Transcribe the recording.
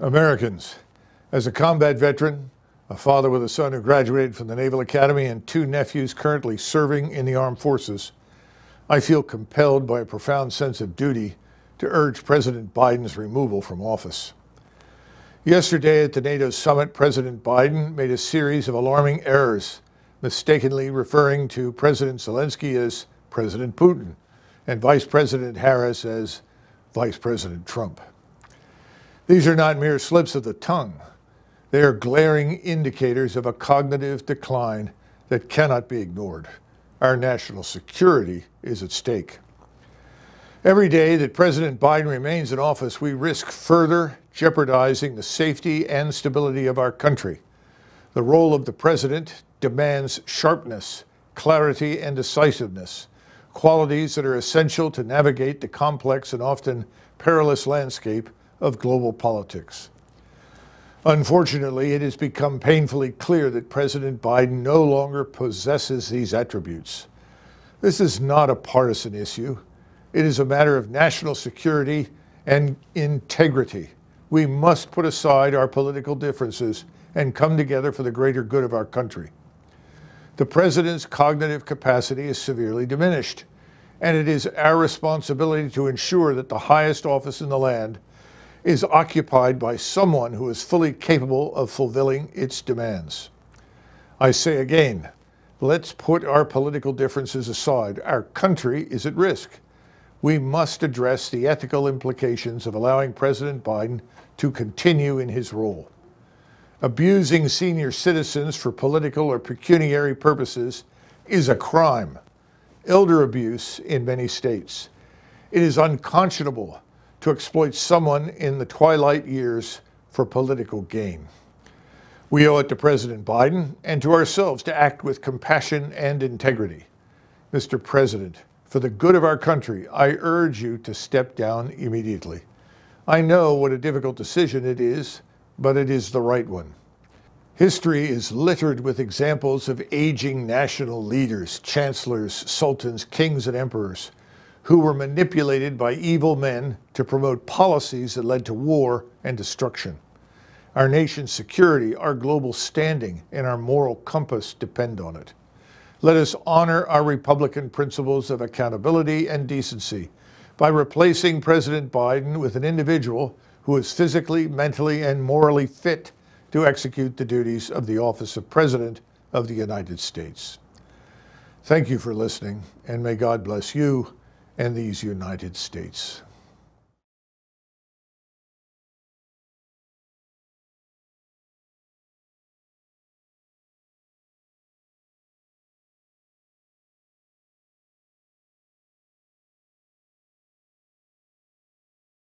Americans, as a combat veteran, a father with a son who graduated from the Naval Academy, and two nephews currently serving in the armed forces, I feel compelled by a profound sense of duty to urge President Biden's removal from office. Yesterday at the NATO summit, President Biden made a series of alarming errors, mistakenly referring to President Zelensky as President Putin and Vice President Harris as Vice President Trump. These are not mere slips of the tongue. They are glaring indicators of a cognitive decline that cannot be ignored. Our national security is at stake. Every day that President Biden remains in office, we risk further jeopardizing the safety and stability of our country. The role of the president demands sharpness, clarity, and decisiveness, qualities that are essential to navigate the complex and often perilous landscape of global politics. Unfortunately, it has become painfully clear that President Biden no longer possesses these attributes. This is not a partisan issue. It is a matter of national security and integrity. We must put aside our political differences and come together for the greater good of our country. The president's cognitive capacity is severely diminished, and it is our responsibility to ensure that the highest office in the land is occupied by someone who is fully capable of fulfilling its demands. I say again, let's put our political differences aside. Our country is at risk. We must address the ethical implications of allowing President Biden to continue in his role. Abusing senior citizens for political or pecuniary purposes is a crime. Elder abuse in many states. It is unconscionable to exploit someone in the twilight years for political gain. We owe it to President Biden and to ourselves to act with compassion and integrity. Mr. President, for the good of our country, I urge you to step down immediately. I know what a difficult decision it is, but it is the right one. History is littered with examples of aging national leaders, chancellors, sultans, kings, and emperors who were manipulated by evil men to promote policies that led to war and destruction. Our nation's security, our global standing, and our moral compass depend on it. Let us honor our Republican principles of accountability and decency by replacing President Biden with an individual who is physically, mentally, and morally fit to execute the duties of the office of President of the United States. Thank you for listening, and may God bless you and these United States.